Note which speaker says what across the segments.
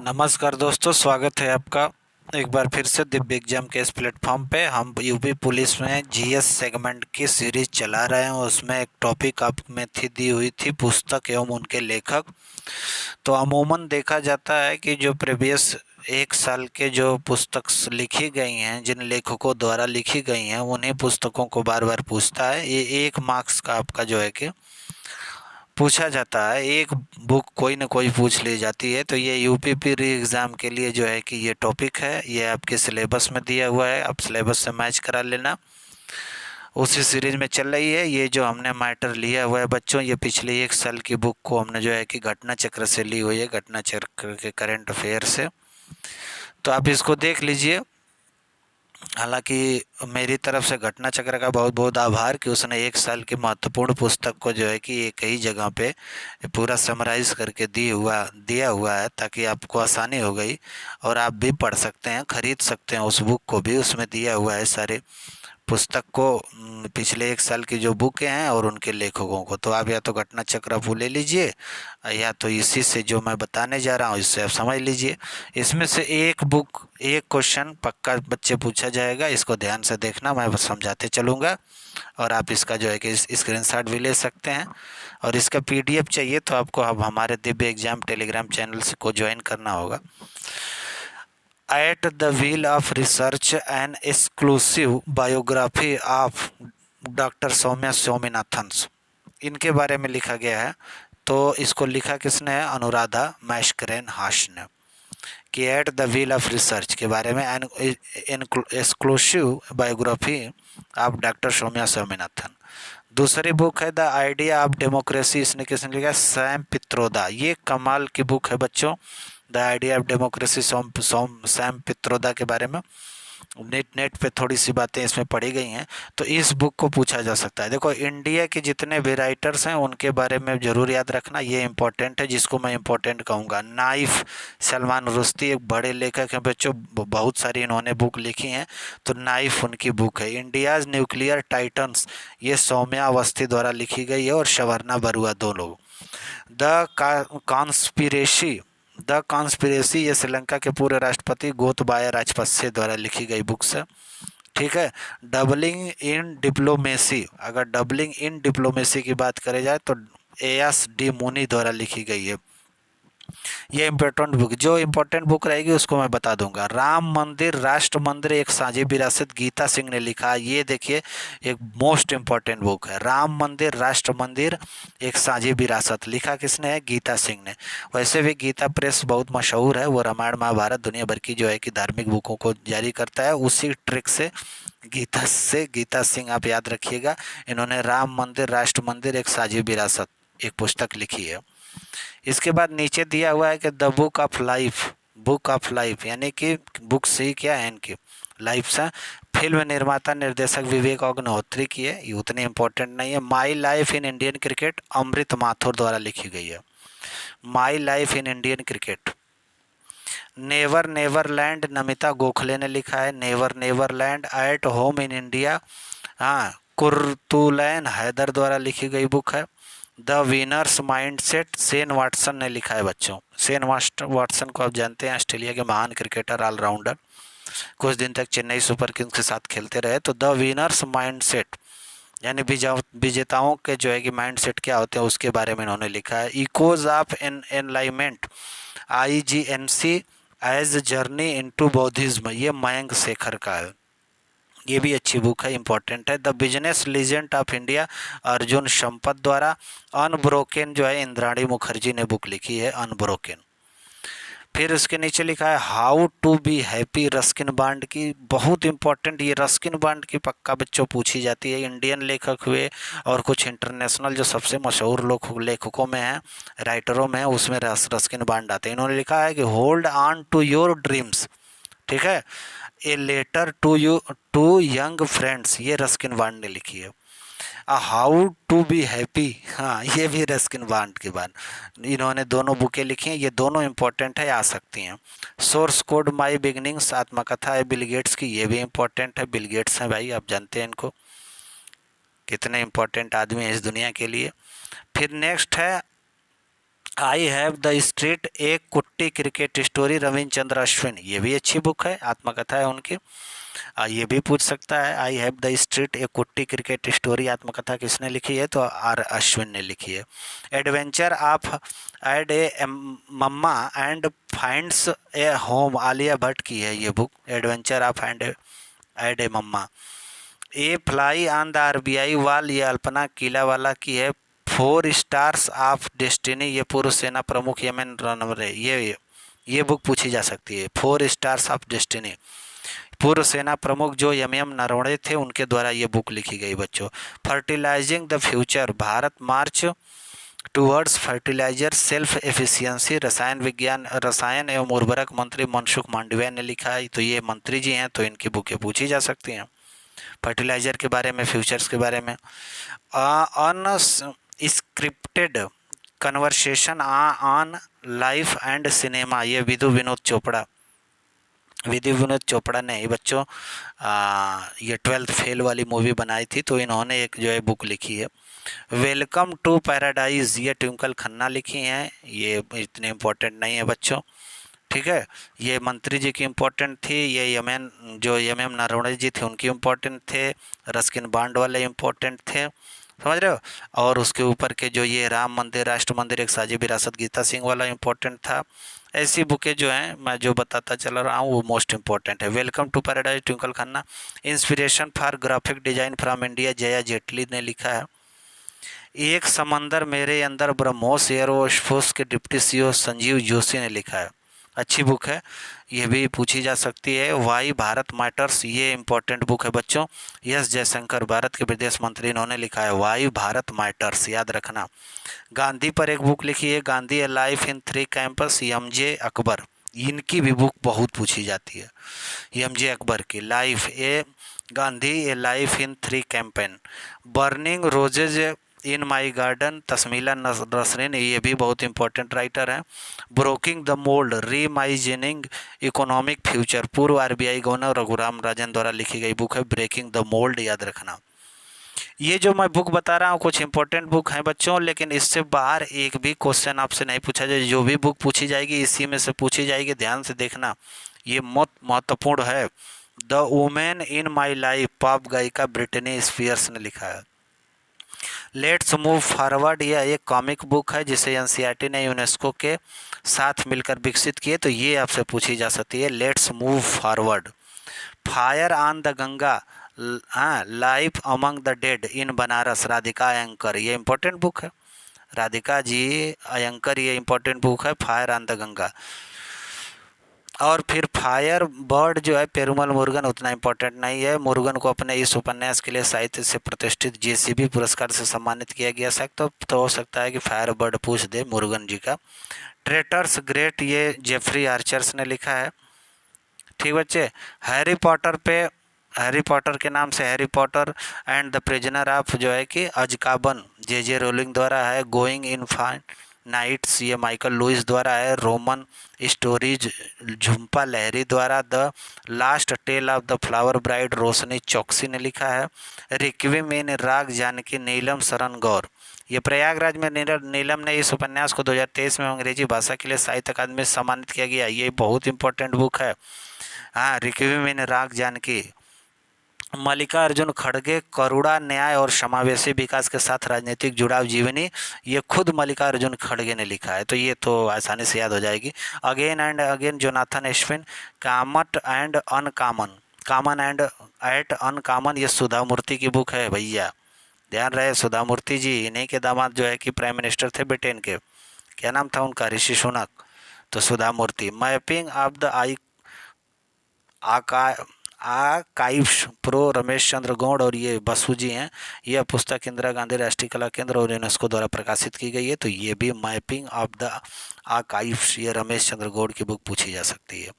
Speaker 1: नमस्कार दोस्तों, स्वागत है आपका एक बार फिर से दिव्य एग्जाम के इस प्लेटफॉर्म पे। हम यूपी पुलिस में जीएस सेगमेंट की सीरीज चला रहे हैं। उसमें एक टॉपिक आप में दी हुई थी पुस्तक एवं उनके लेखक। तो अमूमन देखा जाता है कि जो प्रीवियस एक साल के जो पुस्तक लिखी गई हैं, जिन लेखकों द्वारा लिखी गई हैं, उन्हीं पुस्तकों को बार बार पूछता है। ये 1 मार्क्स का आपका जो है कि पूछा जाता है, एक बुक कोई ना कोई पूछ ली जाती है। तो ये यूपीपी री एग्ज़ाम के लिए जो है कि ये टॉपिक है, ये आपके सिलेबस में दिया हुआ है, आप सिलेबस से मैच करा लेना। उसी सीरीज में चल रही है। ये जो हमने मैटर लिया हुआ है बच्चों, ये पिछले एक साल की बुक को हमने जो है कि घटना चक्र से ली हुई है, घटना चक्र के करंट अफेयर से। तो आप इसको देख लीजिए। हालांकि मेरी तरफ से घटना चक्र का बहुत बहुत आभार कि उसने एक साल की महत्वपूर्ण पुस्तक को जो है कि एक ही जगह पे पूरा समराइज करके दिया हुआ है, ताकि आपको आसानी हो गई और आप भी पढ़ सकते हैं, खरीद सकते हैं उस बुक को भी। उसमें दिया हुआ है सारे पुस्तक को, पिछले एक साल की जो बुकें हैं और उनके लेखकों को। तो आप या तो घटना चक्र आप ले लीजिए, या तो इसी से जो मैं बताने जा रहा हूँ इससे आप समझ लीजिए। इसमें से एक बुक, एक क्वेश्चन पक्का बच्चे पूछा जाएगा, इसको ध्यान से देखना, मैं समझाते चलूँगा और आप इसका जो है कि स्क्रीनशॉट भी ले सकते हैं। और इसका पीडीएफ चाहिए तो आपको अब हमारे दिव्य एग्जाम टेलीग्राम चैनल से को ज्वाइन करना होगा। At the wheel of research and exclusive biography of doctor Soumya Swaminathan, इनके बारे में लिखा गया है। तो इसको लिखा किसने है? अनुराधा मैस्करेनहाश ने। कि at the wheel of research के बारे में exclusive biography of doctor Soumya Swaminathan. दूसरी बुक है द आइडिया ऑफ डेमोक्रेसी, इसने किसने लिखा? सैम पित्रोदा। ये कमाल की बुक है बच्चों, the idea of democracy, Sam Pitroda के बारे में। नेट पे थोड़ी सी बातें इसमें पढ़ी गई हैं, तो इस बुक को पूछा जा सकता है। देखो, इंडिया के जितने भी राइटर्स हैं उनके बारे में ज़रूर याद रखना, ये इंपॉर्टेंट है। जिसको मैं इंपॉर्टेंट कहूँगा, नाइफ सलमान रुश्दी एक बड़े लेखक हैं बच्चों, बहुत सारी इन्होंने बुक लिखी हैं। तो नाइफ उनकी बुक है। इंडियाज़ न्यूक्लियर टाइटन्स, ये सौम्या अवस्थी द्वारा लिखी गई है और शवर्णा बरुआ, दो लोग। द कॉन्स्पिरेसी, द कॉन्स्पिरेसी, ये श्रीलंका के पूर्व राष्ट्रपति गोतबाया राजपक्षे द्वारा लिखी गई बुक्स है। ठीक है। डबलिंग इन डिप्लोमेसी, अगर डबलिंग इन डिप्लोमेसी की बात करें जाए तो एएस डी मुनी द्वारा लिखी गई है। ये इम्पोर्टेंट बुक, जो इम्पोर्टेंट बुक रहेगी उसको मैं बता दूंगा। राम मंदिर राष्ट्र मंदिर एक साझी विरासत, गीता सिंह ने लिखा। ये देखिए, एक मोस्ट इम्पोर्टेंट बुक है, राम मंदिर राष्ट्र मंदिर एक साझी विरासत। लिखा किसने है? गीता सिंह ने। वैसे भी गीता प्रेस बहुत मशहूर है, वो रामायण महाभारत दुनिया भर की जो है कि धार्मिक बुकों को जारी करता है। उसी ट्रिक से गीता सिंह आप याद रखिएगा। इन्होंने राम मंदिर राष्ट्र मंदिर एक साझी विरासत एक पुस्तक लिखी है। इसके बाद नीचे दिया हुआ है कि द बुक ऑफ लाइफ, यानी कि बुक सी क्या है इनकी लाइफ से। फिल्म निर्माता निर्देशक विवेक अग्निहोत्री की है, ये उतनी इंपॉर्टेंट नहीं है। My life in Indian cricket Amrit Mathur द्वारा लिखी गई है। My life in Indian cricket. Never neverland Namita Gokhale ने लिखा है। Never neverland at home in India, हाँ, कुर्तुलैन हैदर द्वारा लिखी गई बुक है। The winners mindset Shane Watson ने लिखा है बच्चों। शेन वाटसन को आप जानते हैं, ऑस्ट्रेलिया के महान क्रिकेटर, ऑलराउंडर, कुछ दिन तक चेन्नई सुपर किंग्स के साथ खेलते रहे। तो द विनर्स माइंडसेट, यानी विजेताओं के जो है कि माइंडसेट क्या होते हैं उसके बारे में इन्होंने लिखा है। Echoes of enlightenment, IGNC as journey into Buddhism, ये मयंक शेखर का है। ये भी अच्छी बुक है, इंपॉर्टेंट है। The business legend of India Arjun Sampath द्वारा। अनब्रोकन जो है इंद्राणी मुखर्जी ने बुक लिखी है, अनब्रोकन। फिर उसके नीचे लिखा है how to be happy, Ruskin Bond की, बहुत इंपॉर्टेंट। ये रस्किन बॉन्ड की पक्का बच्चों पूछी जाती है। इंडियन लेखक हुए और कुछ इंटरनेशनल जो सबसे मशहूर लेखकों में हैं, राइटरों में हैं, उसमें रस्किन बॉन्ड आते हैं। इन्होंने लिखा है कि hold on to your dreams, ठीक है, a letter to young friends, ये रस्किन बॉन्ड ने लिखी है। हाउ टू बी हैप्पी, हाँ, ये भी रस्किन बॉन्ड के बाद इन्होंने दोनों बुकें लिखी हैं। ये दोनों इंपॉर्टेंट है, आ सकती हैं। सोर्स कोड माई बिगनिंग्स, आत्मकथा है बिल गेट्स की, ये भी इंपॉर्टेंट है। बिल गेट्स हैं भाई, आप जानते हैं इनको, कितने इंपॉर्टेंट आदमी हैं इस दुनिया के लिए। फिर नेक्स्ट है आई हैव द स्ट्रीट, एक कुट्टी क्रिकेट स्टोरी, रविंद्र अश्विन, ये भी अच्छी बुक है, आत्मकथा है उनकी। ये भी पूछ सकता है, आई हैव द स्ट्रीट ए कुट्टी क्रिकेट स्टोरी, आत्मकथा किसने लिखी है, तो आर अश्विन ने लिखी है। Adventure of Ed a mamma and finds a home, Alia Bhatt की है ये book, adventure of Ed a mamma. A fly on the RBI wall, ये अल्पना किलावाला की है। फोर स्टार्स ऑफ डेस्टिनी, ये पूर्व सेना प्रमुख यमन रणवरे, ये बुक पूछी जा सकती है। फोर स्टार्स ऑफ डेस्टिनी, पूर्व सेना प्रमुख जो एम नरवणे थे उनके द्वारा ये बुक लिखी गई बच्चों। Fertilizing the future, Bharat march towards fertilizer self efficiency, रसायन एवं उर्वरक मंत्री मनसुख मांडविया ने लिखा है, तो ये मंत्री जी हैं तो इनकी बुकें पूछी जा सकती हैं फर्टिलाइजर के बारे में, फ्यूचर्स के बारे में। Unscripted conversation on life and cinema, ये विधु विनोद चोपड़ा ने ही बच्चों ये 12th फेल वाली मूवी बनाई थी, तो इन्होंने एक जो है बुक लिखी है। वेलकम टू पैराडाइज, ये ट्विंकल खन्ना लिखी हैं, ये इतने इम्पोर्टेंट नहीं है बच्चों, ठीक है। ये मंत्री जी की इम्पोर्टेंट थी, ये एम एम नरवणे जी थे उनकी इम्पोर्टेंट थे, रस्किन बांड वाले इम्पोर्टेंट थे, समझ रहे हो। और उसके ऊपर के जो ये राम मंदिर, राष्ट्र मंदिर, एक साझी विरासत, गीता सिंह वाला इम्पोर्टेंट था। ऐसी बुकें जो हैं मैं जो बताता चल रहा हूँ वो मोस्ट इम्पोर्टेंट है। Welcome to paradise Twinkle Khanna, inspiration for graphic design from India, Jaya Jaitly ने लिखा है। एक समंदर मेरे अंदर, ब्रह्मोस एयरफोर्स के डिप्टी सीईओ संजीव जोशी ने लिखा है, अच्छी बुक है, ये भी पूछी जा सकती है। वाई भारत मैटर्स, ये इंपॉर्टेंट बुक है बच्चों, एस जयशंकर भारत के विदेश मंत्री, इन्होंने लिखा है वाई भारत मैटर्स, याद रखना। गांधी पर एक बुक लिखी है, Gandhi a life in 3 campus, MJ Akbar, इनकी भी बुक बहुत पूछी जाती है, एमजे अकबर की life a Gandhi a life in 3 campaign. Burning roses in my garden, Taslima Nasreen, ये भी बहुत इंपॉर्टेंट राइटर हैं। Breaking the mould, reimagining economic future, पूर्व आरबीआई गवर्नर रघुराम राजन द्वारा लिखी गई बुक है ब्रेकिंग द मोल्ड, याद रखना। ये जो मैं बुक बता रहा हूँ कुछ इंपॉर्टेंट बुक हैं बच्चों, लेकिन इससे बाहर एक भी क्वेश्चन आपसे नहीं पूछा जाए, जो भी बुक पूछी जाएगी इसी में से पूछी जाएगी, ध्यान से देखना, ये महत्वपूर्ण है। The women in my life, pop गायिका ब्रिटनी स्पीयर्स ने लिखा है। लेट्स मूव फॉरवर्ड, यह एक कॉमिक बुक है जिसे एनसीईआरटी ने यूनेस्को के साथ मिलकर विकसित किए, तो ये आपसे पूछी जा सकती है, let's move forward. Fire on the Ganga, life among the dead in Banaras, Radhika Iyengar, ये इंपॉर्टेंट बुक है, राधिका जी अयंकर, ये इंपॉर्टेंट बुक है फायर ऑन द गंगा। और फिर फायर बर्ड जो है पेरुमल मुरुगन, उतना इम्पोर्टेंट नहीं है, मुरुगन को अपने इस उपन्यास के लिए साहित्य से प्रतिष्ठित जेसीबी पुरस्कार से सम्मानित किया गया तो हो सकता है कि फायर बर्ड पूछ दे मुरुगन जी का। ट्रेटर्स ग्रेट, ये जेफरी आर्चर्स ने लिखा है, ठीक बच्चे। हैरी पॉटर के नाम से Harry Potter and the prisoner of जो है कि अजकाबन, जे रोलिंग द्वारा है। गोइंग इन फाइन नाइट्स, ये माइकल लुइस द्वारा है। रोमन स्टोरीज झुम्पा लहरी द्वारा। The last tale of the flower bride, Roshni Chokshi ने लिखा है। रिक्विम इन राग जानकी, नीलम शरण गौर, ये प्रयागराज में नीलम ने इस उपन्यास को 2023 में अंग्रेजी भाषा के लिए साहित्य अकादमी से सम्मानित किया गया, ये बहुत इंपॉर्टेंट बुक है। हाँ, रिक्विम इन राग जानकी। मल्लिकार्जुन खड़गे, करुणा, न्याय और समावेशी विकास के साथ राजनीतिक जुड़ाव जीवनी, ये खुद मल्लिकार्जुन खड़गे ने लिखा है, तो ये तो आसानी से याद हो जाएगी। Again and again, Jonathan Evison. Common and uncommon, common and yet uncommon, ये सुधा मूर्ति की बुक है भैया, ध्यान रहे, सुधा मूर्ति जी, इन्हीं के दामाद जो है कि प्राइम मिनिस्टर थे ब्रिटेन के, क्या नाम था उनका, ऋषि सुनक, तो Sudha Murty. Mapping of the archives, prof Ramesh Chandra Gaur और ये बसु जी हैं, यह पुस्तक इंदिरा गांधी राष्ट्रीय कला केंद्र और यूनेस्को द्वारा प्रकाशित की गई है, तो ये भी मैपिंग ऑफ द आर्काइव्स, ये रमेश चंद्र गौड़ की बुक पूछी जा सकती है।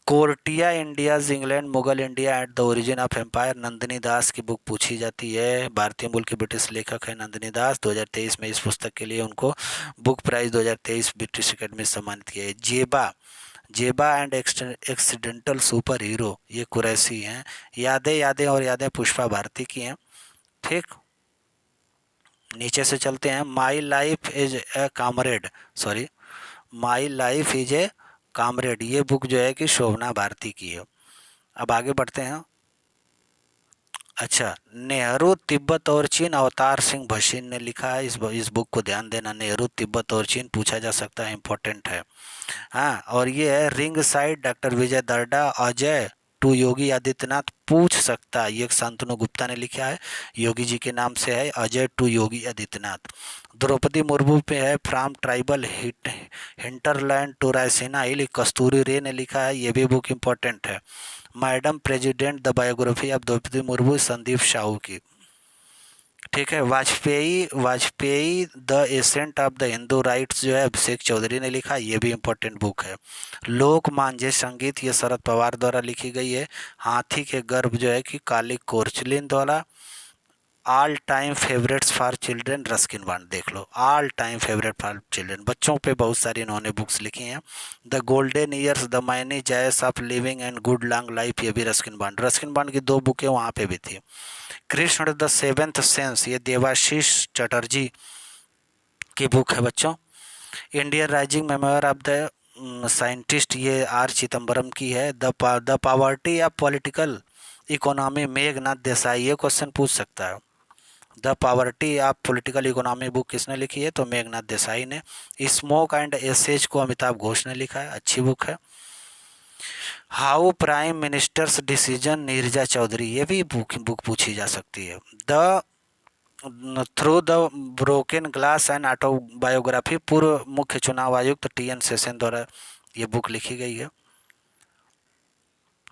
Speaker 1: Courting India's England, Mughal India at the origin of empire, Nandini Das की बुक पूछी जाती है, भारतीय मूल के ब्रिटिश लेखक है नंदिनी दास। 2023 में इस पुस्तक के लिए उनको बुक प्राइज 2023 ब्रिटिश अकेडमी से सम्मानित किया है। जेबा एंड एक्सीडेंटल सुपर हीरो, ये कुरैशी हैं। यादें यादें और यादें पुष्पा भारती की हैं, ठीक। नीचे से चलते हैं। My life is a comrade, sorry, my life is a comrade, ये बुक जो है कि शोभना भारती की है। अब आगे बढ़ते हैं। अच्छा, नेहरू तिब्बत और चीन, अवतार सिंह भसीन ने लिखा है। इस बुक को ध्यान देना, नेहरू तिब्बत और चीन पूछा जा सकता है, इंपॉर्टेंट है। हाँ, और ये है ringside, doctor Vijay Darda, Ajay to Yogi Adityanath पूछ सकता, ये शांतनु गुप्ता ने लिखा है, योगी जी के नाम से है, अजय टू योगी आदित्यनाथ। द्रौपदी मुर्मू पे है, from tribal hinterland to Raisina hill, Kasturi Ray ने लिखा है, ये भी बुक इंपॉर्टेंट है। Madam president the biography of Draupadi Murmu, Sandeep Sahu की। ठीक है। Vajpayee Vajpayee the ascent of the Hindu rights जो है अभिषेक चौधरी ने लिखा, ये भी इंपॉर्टेंट बुक है। लोक मांझे संगीत, ये शरद पवार द्वारा लिखी गई है। हाथी के गर्भ जो है कि काली कोर्चलिन द्वारा। All time favourites for children, Ruskin Bond, देख लो, all time favourite for children, बच्चों पे बहुत सारी इन्होंने बुक्स लिखी हैं। The golden years, the many joys of living and good long life, ये भी रस्किन बॉन्ड की 2 बुकें वहाँ पे भी थी। कृष्ण द सेवेंथ सेंस, ये देवाशीष चटर्जी की बुक है बच्चों। Indian rising memoir of the scientist, ये आर चिदम्बरम की है। The poverty of political economy, Meghnath Desai, ये क्वेश्चन पूछ सकता है। The poverty of political economy book किसने लिखी है, तो मेघनाथ देसाई ने। स्मोक एंड एसेज को अमिताभ घोष ने लिखा है, अच्छी बुक है। How prime ministers decision, Neerja Chowdhury, ये भी बुक पूछी जा सकती है। The through the broken glass and autobiography, पूर्व मुख्य चुनाव आयुक्त टी.एन. शेषन द्वारा ये बुक लिखी गई है।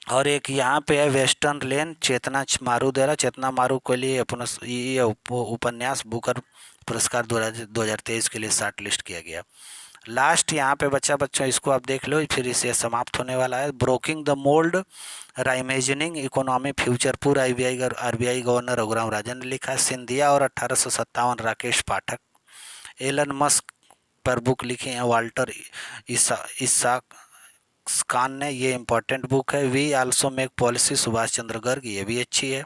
Speaker 1: और एक यहाँ पे है वेस्टर्न लेन, चेतना मारू द्वारा, चेतना मारू के लिए अपना ये उपन्यास बुकर पुरस्कार 2023 के लिए शॉर्ट लिस्ट किया गया। लास्ट यहाँ पे बच्चों इसको आप देख लो, फिर इसे समाप्त होने वाला है। Breaking the mould, reimagining economy future, पूरा आरबीआई गवर्नर रघुराम राजन ने लिखा है। सिंधिया और 1857, राकेश पाठक। एलन मस्क पर बुक लिखी है वाल्टर इसाक खान ने, ये इंपॉर्टेंट बुक है। We also make policy, Subhash Chandra Garg, ये भी अच्छी है।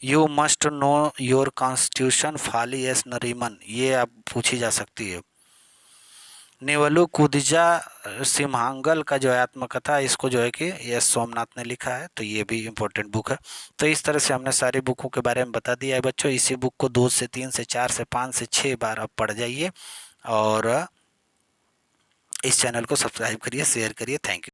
Speaker 1: You must know your constitution, Fali S Nariman, ये आप पूछी जा सकती है। नेवलू कुदजा सिम्हांगल का जो है आत्मकथा, इसको जो है कि एस सोमनाथ ने लिखा है, तो ये भी इम्पोर्टेंट बुक है। तो इस तरह से हमने सारी बुकों के बारे में बता दिया है बच्चों। इसी बुक को 2 से 3 से 4 से 5 से 6 बार आप पढ़ जाइए और इस चैनल को सब्सक्राइब करिए, शेयर करिए। Thank you.